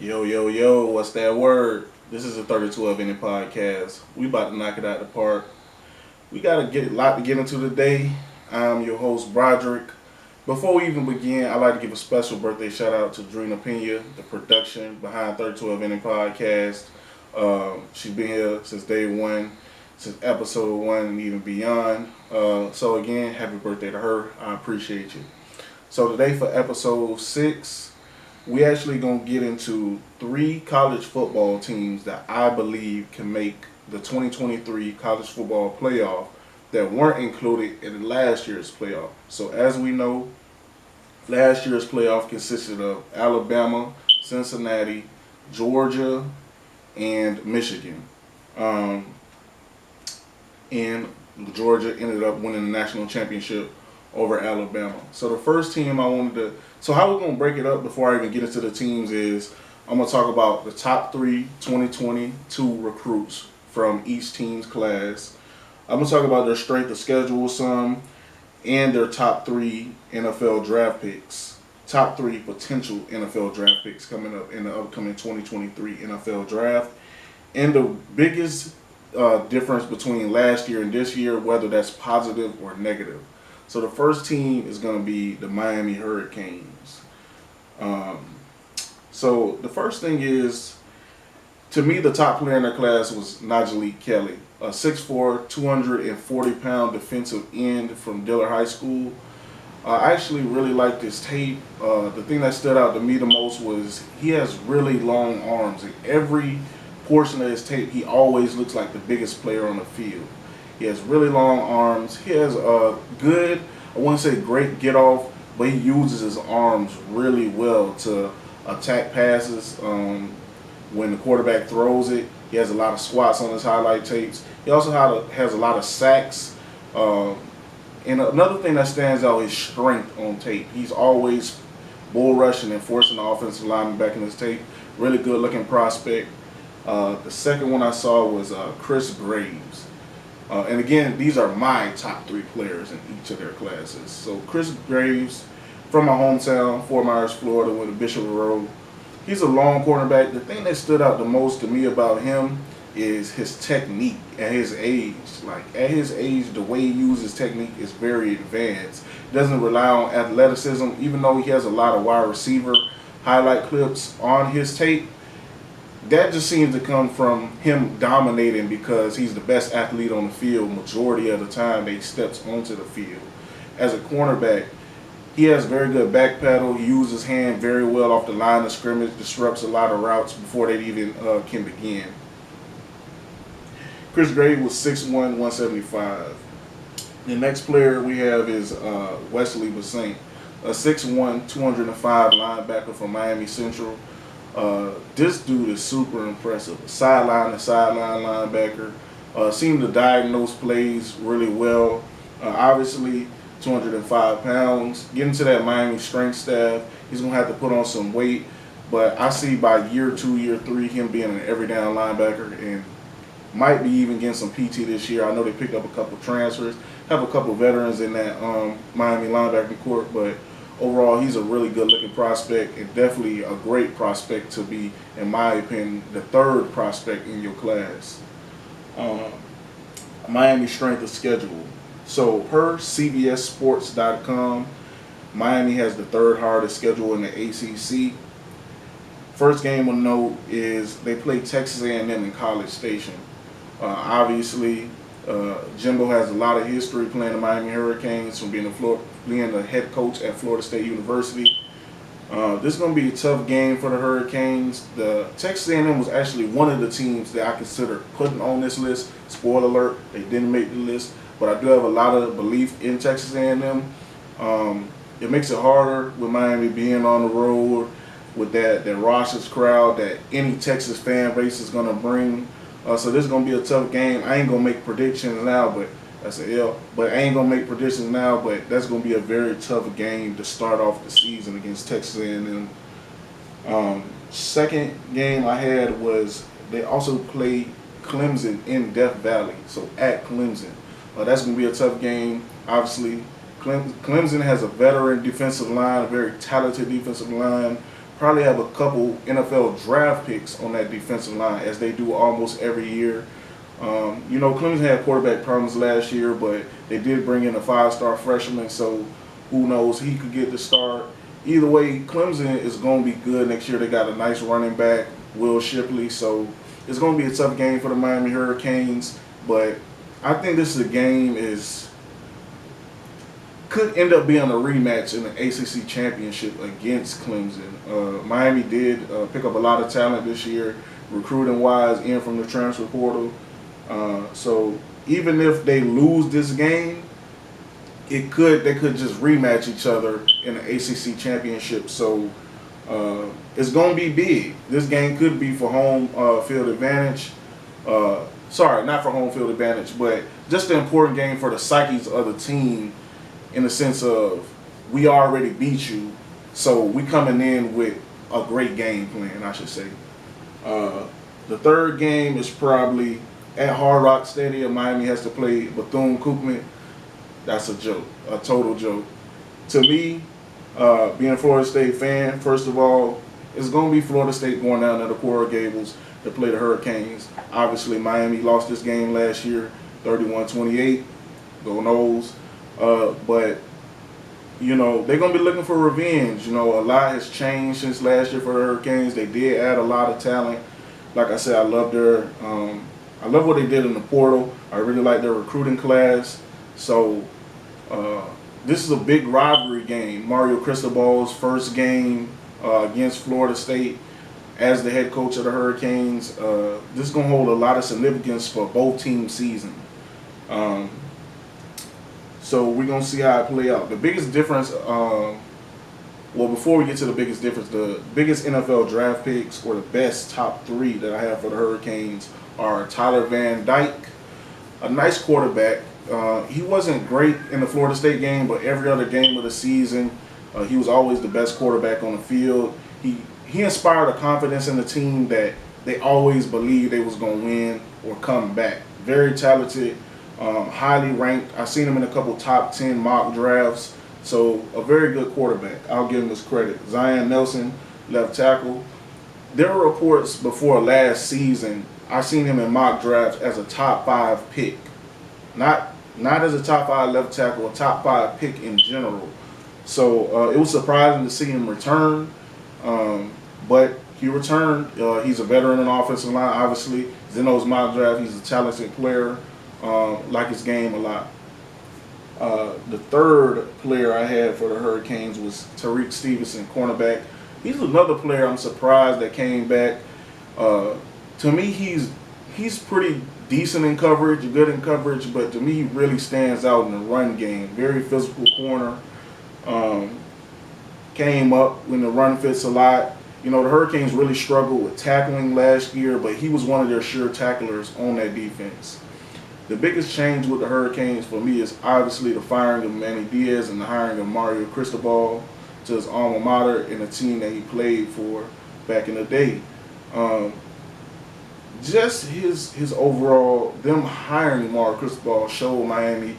Yo, yo, yo, what's that word? This is a 32 of Any podcast. We about to knock it out the park. We got to get a lot to get into today. I'm your host, Brodrick. Before we even begin, I'd like to give a special birthday shout out to Drina Pena, the production behind 32 of Any podcast. She's been here since day one, since episode one, and even beyond. So, again, happy birthday to her. I appreciate you. So, today for episode six, we actually gonna get into three college football teams that I believe can make the 2023 college football playoff that weren't included in last year's playoff. So as we know, last year's playoff consisted of Alabama, Cincinnati, Georgia, and Michigan. Um, and Georgia ended up winning the national championship over Alabama. So the first team I wanted to, so how we're gonna break it up before I even get into the teams is I'm gonna talk about the top three 2022 recruits from each team's class. I'm gonna talk about their strength of schedule some and their top three NFL draft picks, top three potential NFL draft picks coming up in the upcoming 2023 NFL draft, and the biggest difference between last year and this year, whether that's positive or negative. So the first team is going to be the Miami Hurricanes. Um, so the first thing is, to me, the top player in their class was Najee Kelly, a 6'4", 240-pound defensive end from Dillard High School. I actually really liked his tape. The thing that stood out to me the most was he has really long arms. In every portion of his tape, he always looks like the biggest player on the field. He has really long arms. He has a good, I wouldn't say great get off, but he uses his arms really well to attack passes. When the quarterback throws it, he has a lot of squats on his highlight tapes. He also has a lot of sacks. And another thing that stands out is strength on tape. He's always bull rushing and forcing the offensive lineman back in his tape. Really good looking prospect. The second one I saw was Chris Graves. And again, these are my top three players in each of their classes. So Chris Graves, from my hometown, Fort Myers, Florida, with a Bishop Road. He's a long cornerback. The thing that stood out the most to me about him is his technique at his age. Like at his age, the way he uses technique is very advanced. He doesn't rely on athleticism, even though he has a lot of wide receiver highlight clips on his tape. That just seems to come from him dominating because he's the best athlete on the field majority of the time that he steps onto the field. As a cornerback, he has very good back pedal. He uses his hand very well off the line of scrimmage, disrupts a lot of routes before they even can begin. Chris Gray was 6'1", 175. The next player we have is Wesley Bassint, a 6'1", 205 linebacker from Miami Central. This dude is super impressive. Sideline to sideline linebacker. Seemed to diagnose plays really well. Obviously, 205 pounds. Getting to that Miami strength staff, he's going to have to put on some weight. But I see by year 2, year 3, him being an every down linebacker and might be even getting some PT this year. I know they picked up a couple transfers, have a couple veterans in that Miami linebacking court, but overall, he's a really good-looking prospect and definitely a great prospect to be, in my opinion, the third prospect in your class. Miami strength of schedule. So per CBSSports.com, Miami has the third hardest schedule in the ACC. First game of note is they play Texas A&M in College Station. Obviously, Jimbo has a lot of history playing the Miami Hurricanes from being the head coach at Florida State University. This is going to be a tough game for the Hurricanes. The Texas A&M was actually one of the teams that I considered putting on this list. Spoiler alert, they didn't make the list, but I do have a lot of belief in Texas A&M. It makes it harder with Miami being on the road with that raucous crowd that any Texas fan base is going to bring. So this is going to be a tough game. I ain't going to make predictions now, but that's an L. But I ain't going to make predictions now, but that's going to be a very tough game to start off the season against Texas A&M. Second game I had was they also played Clemson in Death Valley, so at Clemson. That's going to be a tough game. Obviously, Clemson has a veteran defensive line, a very talented defensive line, probably have a couple NFL draft picks on that defensive line, as they do almost every year. Clemson had quarterback problems last year, but they did bring in a 5-star freshman, so who knows, he could get the start. Either way, Clemson is going to be good next year. They got a nice running back, Will Shipley, so it's going to be a tough game for the Miami Hurricanes, but I think this is a game could end up being a rematch in the ACC championship against Clemson. Miami did pick up a lot of talent this year, recruiting-wise, in from the transfer portal. So even if they lose this game, they could just rematch each other in the ACC championship. So it's going to be big. This game could be for home field advantage. Sorry, not for home field advantage, but just an important game for the psyches of the team, in the sense of, we already beat you, so we coming in with a great game plan, I should say. The third game is probably at Hard Rock Stadium. Miami has to play Bethune-Cookman. That's a joke, a total joke. To me, being a Florida State fan, first of all, it's going to be Florida State going down to the Coral Gables to play the Hurricanes. Obviously, Miami lost this game last year, 31-28. Go Noles. But, they're going to be looking for revenge. A lot has changed since last year for the Hurricanes. They did add a lot of talent. Like I said, I love what they did in the portal. I really like their recruiting class. So, this is a big rivalry game. Mario Cristobal's first game against Florida State as the head coach of the Hurricanes. This is going to hold a lot of significance for both teams' season. So we're going to see how it play out. The biggest difference, before we get to the biggest difference, the biggest NFL draft picks, or the best top 3 that I have for the Hurricanes, are Tyler Van Dyke, a nice quarterback. He wasn't great in the Florida State game, but every other game of the season, he was always the best quarterback on the field. He inspired a confidence in the team that they always believed they was going to win or come back. Very talented. Highly ranked. I've seen him in a couple top 10 mock drafts. So a very good quarterback. I'll give him his credit. Zion Nelson, left tackle. There were reports before last season, I've seen him in mock drafts as a top 5 pick. Not as a top 5 left tackle, a top 5 pick in general. So it was surprising to see him return. But he returned. He's a veteran in offensive line, obviously. He's in those mock drafts. He's a talented player. Like his game a lot. The third player I had for the Hurricanes was Tariq Stevenson, cornerback. He's another player I'm surprised that came back. To me, he's pretty decent in coverage, good in coverage, but to me, he really stands out in the run game. Very physical corner. Came up when the run fits a lot. The Hurricanes really struggled with tackling last year, but he was one of their sure tacklers on that defense. The biggest change with the Hurricanes for me is obviously the firing of Manny Diaz and the hiring of Mario Cristobal to his alma mater and the team that he played for back in the day. Just his overall, them hiring Mario Cristobal showed Miami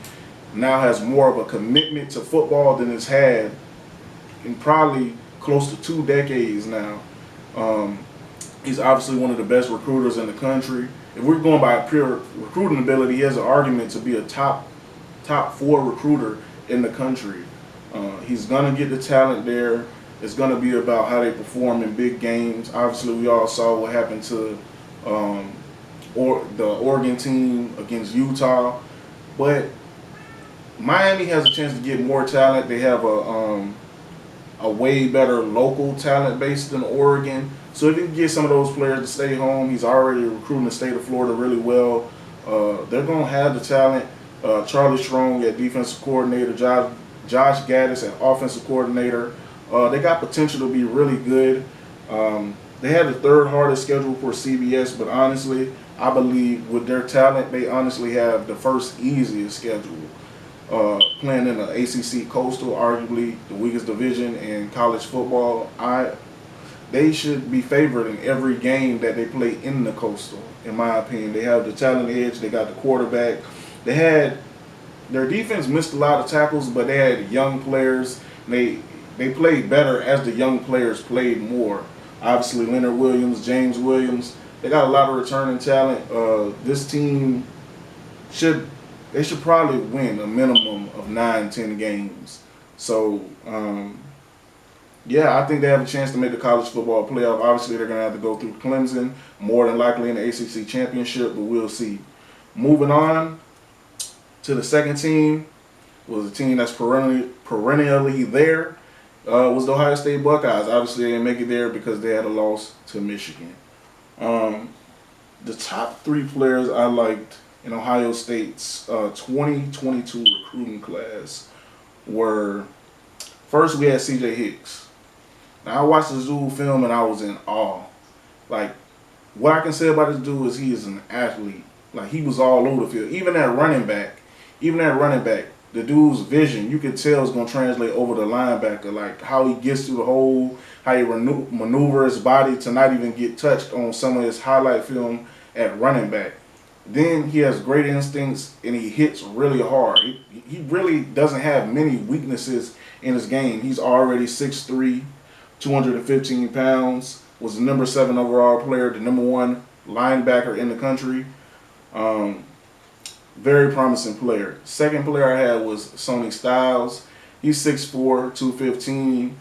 now has more of a commitment to football than it's had in probably close to 2 decades now. He's obviously one of the best recruiters in the country. If we're going by pure recruiting ability, he has an argument to be a top 4 recruiter in the country. He's going to get the talent there. It's going to be about how they perform in big games. Obviously, we all saw what happened to the Oregon team against Utah. But Miami has a chance to get more talent. They have a way better local talent base than Oregon. So if he can get some of those players to stay home, he's already recruiting the state of Florida really well. They're going to have the talent. Charlie Strong at defensive coordinator, Josh Gaddis at offensive coordinator. They got potential to be really good. They had the 3rd hardest schedule for CBS, but honestly, I believe with their talent, they honestly have the first easiest schedule. Playing in the ACC Coastal, arguably the weakest division in college football. They should be favored in every game that they play in the Coastal, in my opinion. They have the talent edge. They got the quarterback. Their defense missed a lot of tackles, but they had young players. They they played better as the young players played more. Obviously, Leonard Williams, James Williams, they got a lot of returning talent. This team should they should probably win a minimum of 9, 10 games. So yeah, I think they have a chance to make the college football playoff. Obviously, they're going to have to go through Clemson, more than likely in the ACC championship, but we'll see. Moving on to the second team, was a team that's perennially there, was the Ohio State Buckeyes. Obviously, they didn't make it there because they had a loss to Michigan. The top 3 players I liked in Ohio State's 2022 recruiting class were, first we had C.J. Hicks. Now, I watched this dude film and I was in awe. Like, what I can say about this dude is he is an athlete. Like, he was all over the field. Even at running back, the dude's vision, you could tell is going to translate over the linebacker. Like, how he gets through the hole, how he maneuver his body to not even get touched on some of his highlight film at running back. Then he has great instincts and he hits really hard. He really doesn't have many weaknesses in his game. He's already 6'3", 215 pounds, was the number 7 overall player, the number 1 linebacker in the country. Very promising player. Second player I had was Sonny Styles. He's 6'4", 215,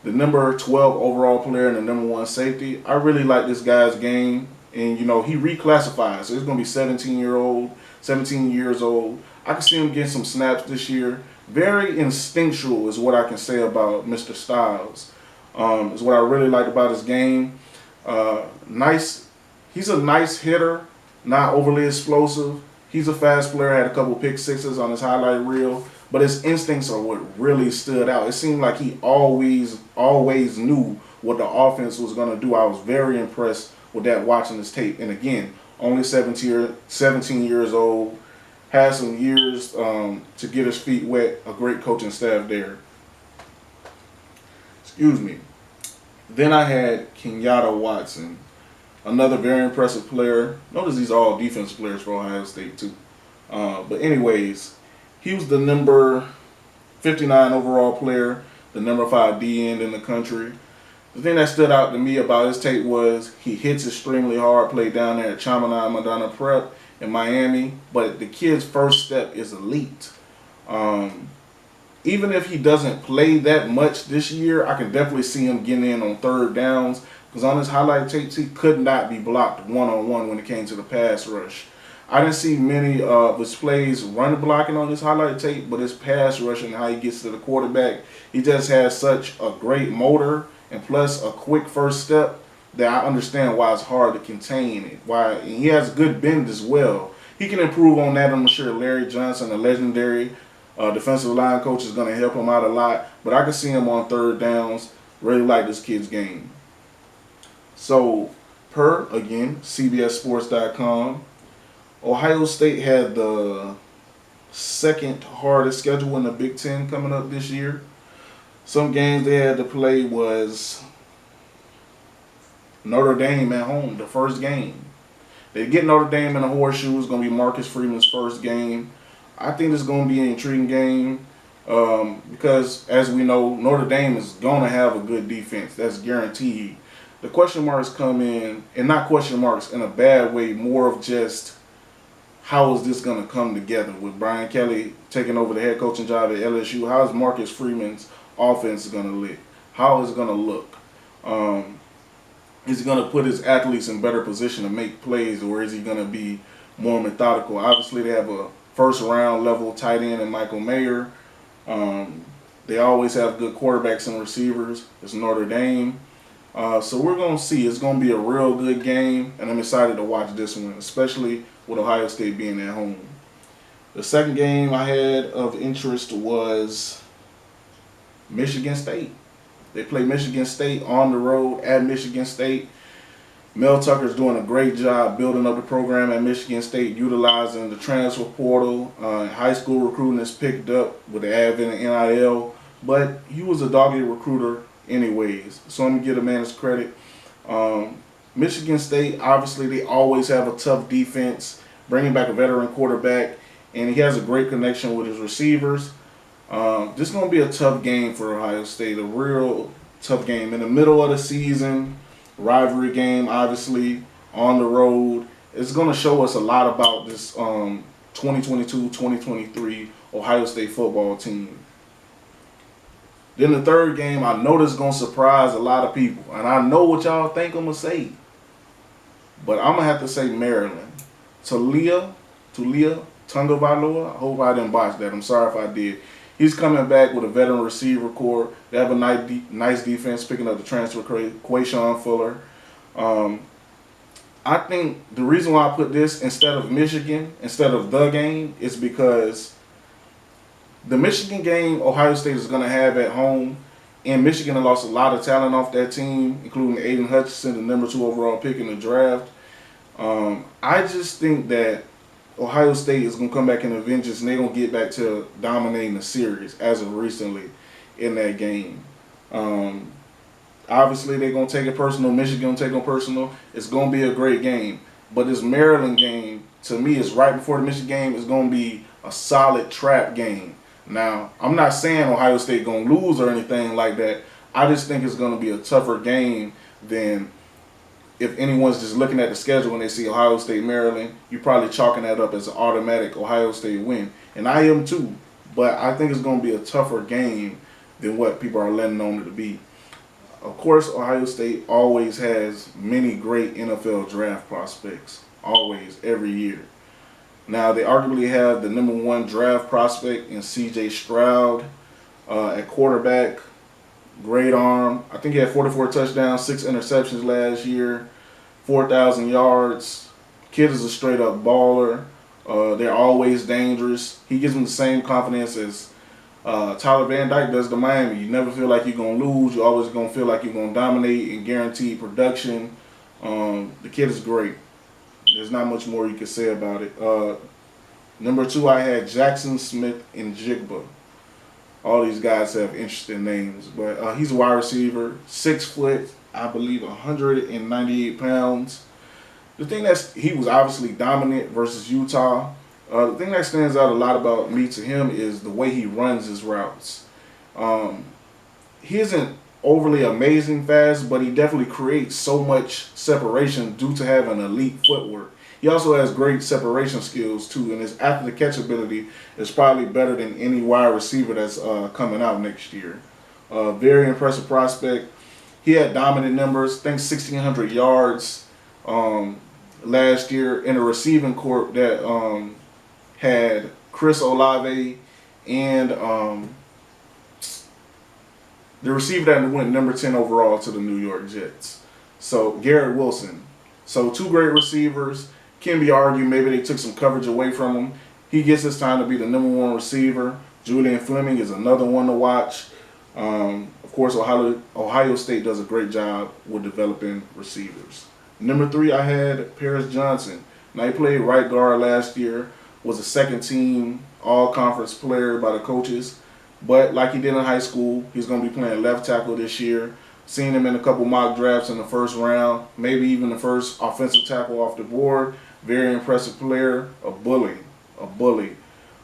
the number 12 overall player and the number 1 safety. I really like this guy's game. And, you know, he reclassifies. So he's going to be 17 years old. I can see him getting some snaps this year. Very instinctual is what I can say about Mr. Styles. Is what I really like about his game. Nice. He's a nice hitter, not overly explosive. He's a fast player, had a couple pick sixes on his highlight reel. But his instincts are what really stood out. It seemed like he always knew what the offense was going to do. I was very impressed with that watching this tape. And again, only 17 years old, has some years to get his feet wet, a great coaching staff there. Excuse me. Then I had Kenyatta Watson, another very impressive player. Notice these are all defense players for Ohio State too. But anyways, he was the number 59 overall player, the number 5 D end in the country. The thing that stood out to me about his tape was he hits extremely hard, played down there at Chaminade Madonna Prep in Miami, but the kid's first step is elite. Even if he doesn't play that much this year, I can definitely see him getting in on third downs, because on his highlight tapes, he could not be blocked one-on-one when it came to the pass rush. I didn't see many of his plays run blocking on his highlight tape, but his pass rush and how he gets to the quarterback, he just has such a great motor and plus a quick first step that I understand why it's hard to contain it. Why he has good bend as well. He can improve on that. I'm sure Larry Johnson, a legendary defensive line coach, is going to help him out a lot. But I can see him on third downs. Really like this kid's game. So, again, CBSSports.com, Ohio State had the second hardest schedule in the Big Ten coming up this year. Some games they had to play was Notre Dame at home, the first game. They get Notre Dame in a horseshoe. It's going to be Marcus Freeman's first game. I think it's going to be an intriguing game because, as we know, Notre Dame is going to have a good defense. That's guaranteed. The question marks come in, and not question marks in a bad way, more of just how is this going to come together with Brian Kelly taking over the head coaching job at LSU? How is Marcus Freeman's offense going to look? How is it going to look? Is he going to put his athletes in better position to make plays, or is he going to be more methodical? Obviously, they have a first-round level tight end in Michael Mayer. They always have good quarterbacks and receivers. It's Notre Dame. So we're going to see. It's going to be a real good game, and I'm excited to watch this one, especially with Ohio State being at home. The second game I had of interest was Michigan State. They play Michigan State on the road at Michigan State. Mel Tucker's doing a great job building up the program at Michigan State, utilizing the transfer portal. High school recruiting is picked up with the advent of NIL, but he was a dogged recruiter anyways, so I'm going to give the man his credit. Michigan State, obviously, they always have a tough defense, bringing back a veteran quarterback, and he has a great connection with his receivers. This is going to be a tough game for Ohio State, a real tough game. In the middle of the season, rivalry game, obviously, on the road. It's going to show us a lot about this 2022-2023 Ohio State football team. Then the third game, I know this is going to surprise a lot of people. And I know what y'all think I'm going to say. But I'm going to have to say Maryland. Talia Tungavailoa. I hope I didn't botch that. I'm sorry if I did. He's coming back with a veteran receiver corps. They have a nice defense, picking up the transfer Quayshawn Fuller. I think the reason why I put this instead of Michigan, instead of the game, is because the Michigan game Ohio State is going to have at home, and Michigan has lost a lot of talent off that team, including Aiden Hutchinson, the number 2 overall pick in the draft. I just think that Ohio State is going to come back in a vengeance, and they're going to get back to dominating the series as of recently in that game. Obviously, they're going to take it personal. Michigan going to take it personal. It's going to be a great game. But this Maryland game, to me, is right before the Michigan game. It's going to be a solid trap game. Now, I'm not saying Ohio State going to lose or anything like that. I just think it's going to be a tougher game than if anyone's just looking at the schedule when they see Ohio State, Maryland. You're probably chalking that up as an automatic Ohio State win. And I am too. But I think it's going to be a tougher game than what people are letting on it to be. Of course, Ohio State always has many great NFL draft prospects. Always, every year. Now, they arguably have the number 1 draft prospect in C.J. Stroud at quarterback. Great arm. I think he had 44 touchdowns, 6 interceptions last year, 4,000 yards. Kid is a straight-up baller. They're always dangerous. He gives them the same confidence as Tyler Van Dyke does to Miami. You never feel like you're going to lose. You're always going to feel like you're going to dominate and guarantee production. The kid is great. There's not much more you can say about it. Number 2, I had Jackson, Smith, and Jigba. All these guys have interesting names. But he's a wide receiver, 6 foot, I believe 198 pounds. The thing he was obviously dominant versus Utah. The thing that stands out a lot about me to him is the way he runs his routes. He isn't overly amazing fast, but he definitely creates so much separation due to having elite footwork. He also has great separation skills too, and his after the catch ability is probably better than any wide receiver that's coming out next year. Very impressive prospect. He had dominant numbers. I think 1,600 yards last year in a receiving corps that had Chris Olave and the receiver that went number 10 overall to the New York Jets. So Garrett Wilson. So 2 great receivers. Can be argued maybe they took some coverage away from him. He gets his time to be the number 1 receiver. Julian Fleming is another one to watch. Of course, Ohio State does a great job with developing receivers. Number 3, I had Paris Johnson. Now, he played right guard last year, was a second-team all-conference player by the coaches. But like he did in high school, he's going to be playing left tackle this year. Seen him in a couple mock drafts in the first round, maybe even the first offensive tackle off the board. Very impressive player, a bully.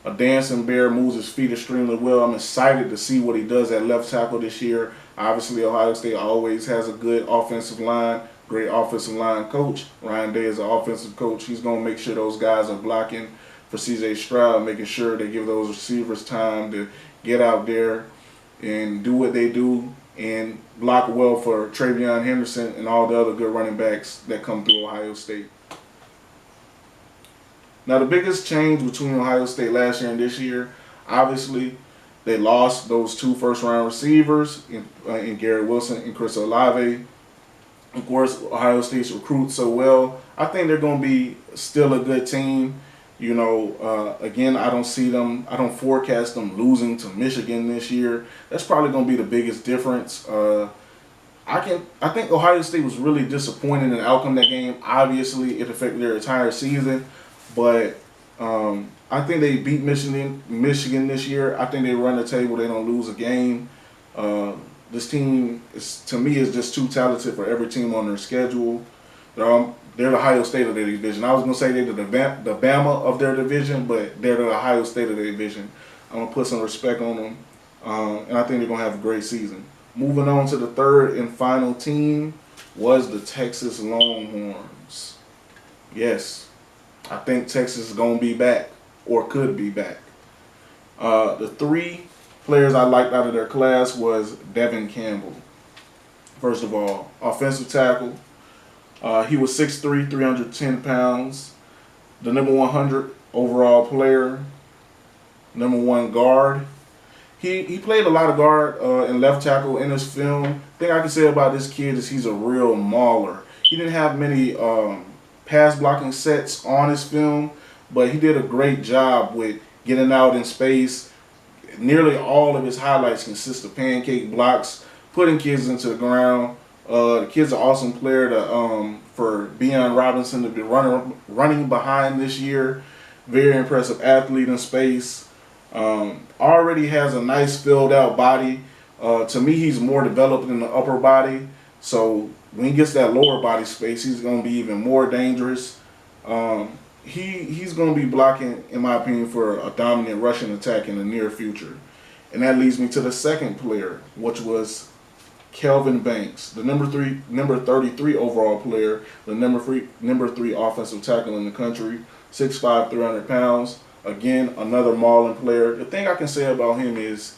A dancing bear, moves his feet extremely well. I'm excited to see what he does at left tackle this year. Obviously, Ohio State always has a good offensive line, great offensive line coach. Ryan Day is an offensive coach. He's going to make sure those guys are blocking for C.J. Stroud, making sure they give those receivers time to get out there and do what they do and block well for Travion Henderson and all the other good running backs that come through Ohio State. Now, the biggest change between Ohio State last year and this year, obviously, they lost those 2 first-round receivers in Garrett Wilson and Chris Olave. Of course, Ohio State's recruits so well. I think they're going to be still a good team. You know, again, I don't forecast them losing to Michigan this year. That's probably going to be the biggest difference. I think Ohio State was really disappointed in the outcome of that game. Obviously, it affected their entire season. But I think they beat Michigan this year. I think they run the table. They don't lose a game. This team, to me, is just too talented for every team on their schedule. They're the Ohio State of their division. I was going to say they're the Bama of their division, but they're the Ohio State of their division. I'm going to put some respect on them. And I think they're going to have a great season. Moving on to the third and final team was the Texas Longhorns. Yes, I think Texas is going to be back, or could be back. The three players I liked out of their class was Devin Campbell. First of all, offensive tackle. He was 6'3", 310 pounds. The number 100 overall player. Number 1 guard. He played a lot of guard and left tackle in his film. Thing I can say about this kid is he's a real mauler. He didn't have many pass blocking sets on his film, but he did a great job with getting out in space. Nearly all of his highlights consist of pancake blocks, putting kids into the ground. The kid's an awesome player for Beion Robinson to be running behind this year. Very impressive athlete in space. Already has a nice filled out body. To me, he's more developed in the upper body. So when he gets that lower body space, he's going to be even more dangerous. He's going to be blocking, in my opinion, for a dominant rushing attack in the near future. And that leads me to the second player, which was Kelvin Banks, the number 33 overall player, the number three offensive tackle in the country, 6'5", 300 pounds. Again, another mauling player. The thing I can say about him is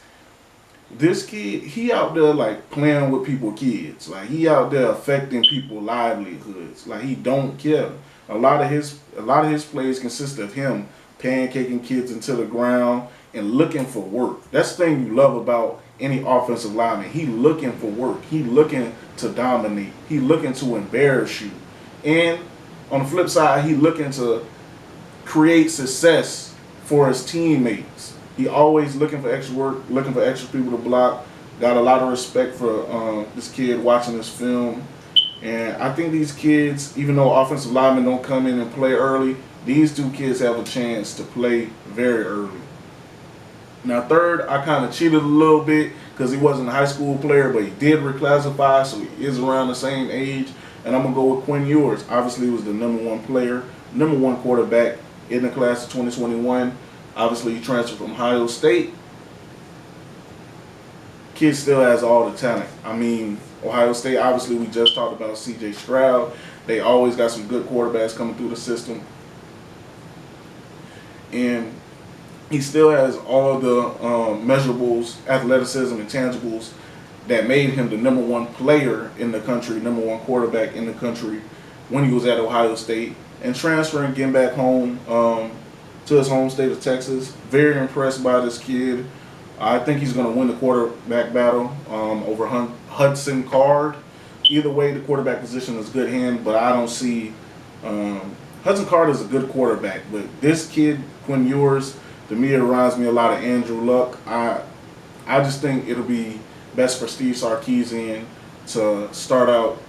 this kid, he out there like playing with people's kids. Like he out there affecting people's livelihoods. Like he don't care. A lot of his plays consist of him pancaking kids into the ground and looking for work. That's the thing you love about any offensive lineman. He looking for work. He looking to dominate. He looking to embarrass you. And on the flip side, he looking to create success for his teammates. He always looking for extra work, looking for extra people to block. Got a lot of respect for this kid watching this film. And I think these kids, even though offensive linemen don't come in and play early, these two kids have a chance to play very early. Now third, I kind of cheated a little bit because he wasn't a high school player, but he did reclassify, so he is around the same age. And I'm going to go with Quinn Ewers. Obviously, he was the number 1 player, number 1 quarterback in the class of 2021. Obviously, he transferred from Ohio State. Kid still has all the talent. I mean, Ohio State, obviously, we just talked about C.J. Stroud. They always got some good quarterbacks coming through the system. And he still has all the measurables, athleticism, and tangibles that made him the number 1 player in the country, number 1 quarterback in the country when he was at Ohio State. And transferring, getting back home to his home state of Texas. Very impressed by this kid. I think he's going to win the quarterback battle over Hudson Card. Either way, the quarterback position is good hand, but I don't see Hudson Card is a good quarterback, but this kid, Quinn Ewers, to me, it reminds me a lot of Andrew Luck. I just think it'll be best for Steve Sarkisian to start out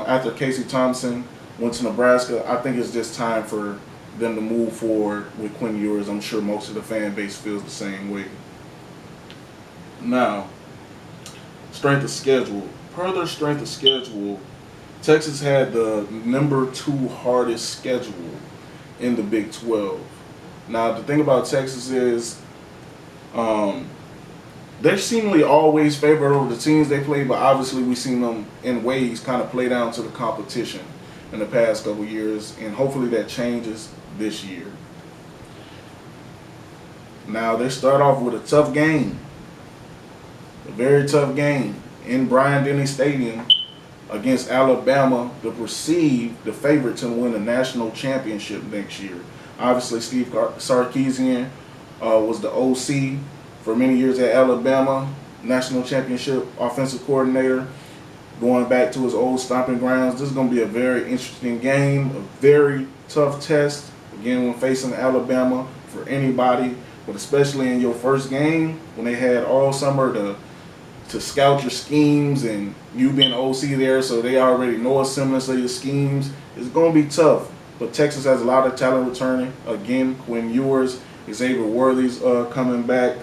after Casey Thompson went to Nebraska. I think it's just time for them to move forward with Quinn Ewers. I'm sure most of the fan base feels the same way. Now, strength of schedule. Per their strength of schedule, Texas had the number 2 hardest schedule in the Big 12. Now, the thing about Texas is they're seemingly always favored over the teams they play, but obviously we've seen them in ways kind of play down to the competition in the past couple years, and hopefully that changes this year. Now, they start off with a tough game, a very tough game in Bryant-Denny Stadium against Alabama, the favorite to win a national championship next year. Obviously, Steve Sarkisian was the OC for many years at Alabama, national championship offensive coordinator, going back to his old stomping grounds. This is going to be a very interesting game, a very tough test, again, when facing Alabama for anybody, but especially in your first game when they had all summer to scout your schemes and you being OC there, so they already know a semblance of your schemes. It's going to be tough, but Texas has a lot of talent returning. Again, Quinn Ewers, Xavier Worthy's coming back.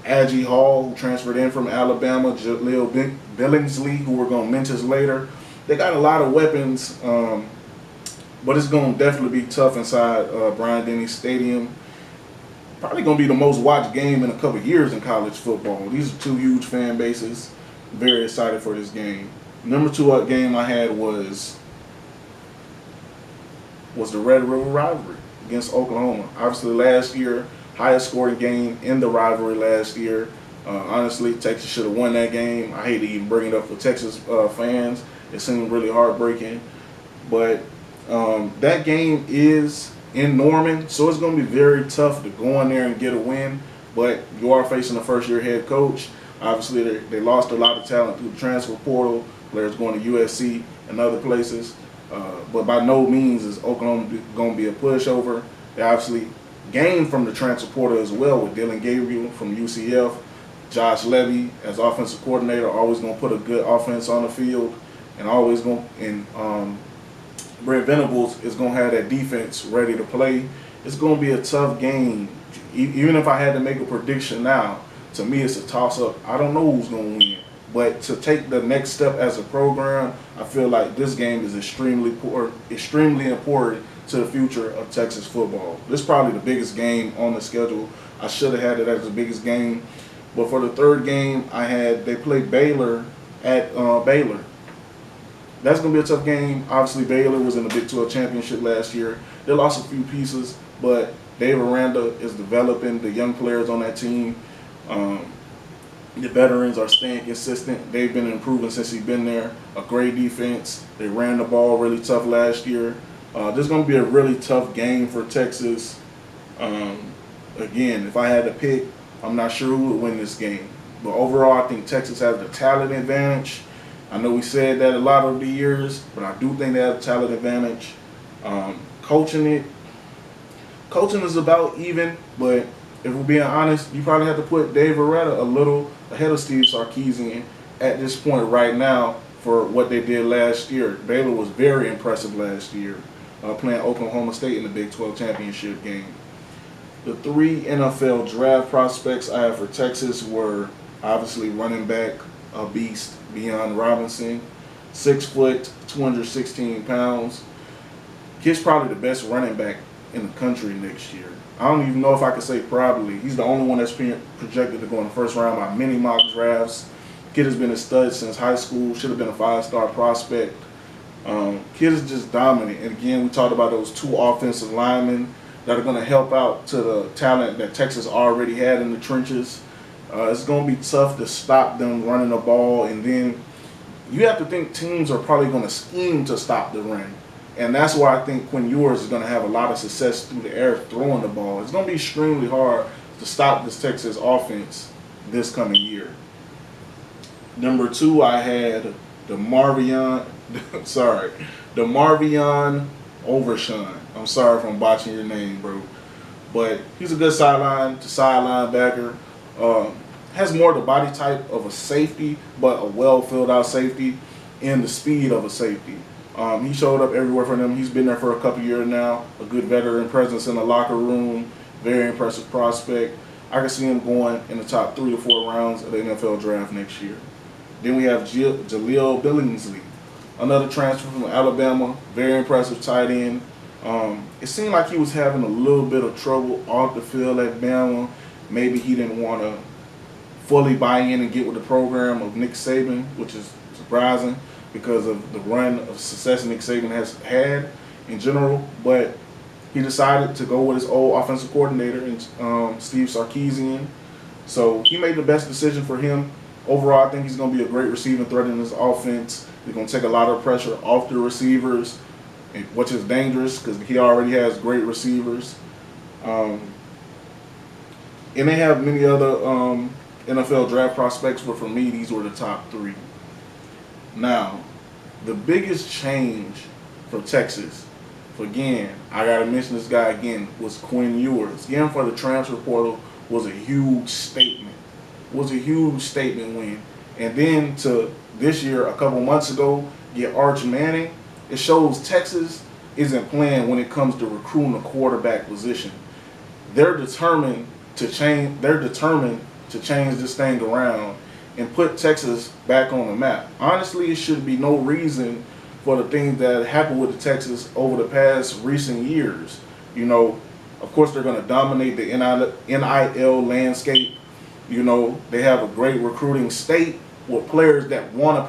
Aggie Hall, who transferred in from Alabama, Jaleel Billingsley, who we're going to mention later. They got a lot of weapons, but it's going to definitely be tough inside Bryant-Denny Stadium. probably going to be the most watched game in a couple of years in college football. These are two huge fan bases. Very excited for this game. Number 2 game I had was the Red River rivalry against Oklahoma. Obviously, last year, highest scoring game in the rivalry last year. Honestly, Texas should have won that game. I hate to even bring it up for Texas fans. It seemed really heartbreaking. But that game is in Norman, so it's going to be very tough to go in there and get a win. But you are facing a first-year head coach. Obviously, they lost a lot of talent through the transfer portal. Players going to USC and other places. But by no means is Oklahoma going to be a pushover. They obviously gained from the transfer portal as well with Dylan Gabriel from UCF. Josh Levy as offensive coordinator, always going to put a good offense on the field, and always going Brent Venables is going to have that defense ready to play. It's going to be a tough game. Even if I had to make a prediction now, to me it's a toss-up. I don't know who's going to win. But to take the next step as a program, I feel like this game is extremely important to the future of Texas football. This is probably the biggest game on the schedule. I should have had it as the biggest game. But for the third game, they played Baylor at Baylor. That's going to be a tough game. Obviously, Baylor was in the Big 12 championship last year. They lost a few pieces, but Dave Aranda is developing the young players on that team. The veterans are staying consistent. They've been improving since he's been there. A great defense. They ran the ball really tough last year. This is going to be a really tough game for Texas. Again, if I had to pick, I'm not sure who would win this game. But overall, I think Texas has the talent advantage. I know we said that a lot over the years, but I do think they have a talent advantage. Coaching is about even, but if we're being honest, you probably have to put Dave Aranda a little ahead of Steve Sarkisian at this point right now for what they did last year. Baylor was very impressive last year, playing Oklahoma State in the Big 12 championship game. The 3 NFL draft prospects I have for Texas were obviously running back, a beast, Bijan Robinson, 6 foot, 216 pounds. He's probably the best running back in the country next year. I don't even know if I could say probably. He's the only one that's being projected to go in the first round by many mock drafts. Kid has been a stud since high school. Should have been a 5-star prospect. Kid is just dominant. And again, we talked about those 2 offensive linemen that are going to help out to the talent that Texas already had in the trenches. It's going to be tough to stop them running the ball. And then you have to think teams are probably going to scheme to stop the run. And that's why I think Quinn Ewers is going to have a lot of success through the air throwing the ball. It's going to be extremely hard to stop this Texas offense this coming year. Number 2, I had the Marvion Overshawn. I'm sorry if I'm botching your name, bro. But he's a good sideline to sideline backer. Has more the body type of a safety, but a well filled out safety and the speed of a safety. He showed up everywhere for them. He's been there for a couple years now. A good veteran presence in the locker room. Very impressive prospect. I can see him going in the top 3 to 4 rounds of the NFL draft next year. Then we have Jaleel Billingsley, another transfer from Alabama. Very impressive tight end. It seemed like he was having a little bit of trouble off the field at Bama. Maybe he didn't want to fully buy in and get with the program of Nick Saban, which is surprising because of the run of success Nick Saban has had in general. But he decided to go with his old offensive coordinator, Steve Sarkisian. So he made the best decision for him. Overall, I think he's going to be a great receiving threat in this offense. He's going to take a lot of pressure off the receivers, which is dangerous because he already has great receivers. And they have many other NFL draft prospects, but for me, these were the top 3. Now, the biggest change for Texas, again, I got to mention this guy again, was Quinn Ewers. Again, for the transfer portal, was a huge statement. Was a huge statement win. And then to this year, a couple months ago, get Arch Manning. It shows Texas isn't playing when it comes to recruiting a quarterback position. They're determined to change. They're determined to change this thing around and put Texas back on the map. Honestly, it should be no reason for the things that happened with the Texas over the past recent years. You know, Of course, they're going to dominate the NIL landscape. You know, they have a great recruiting state with players that want to play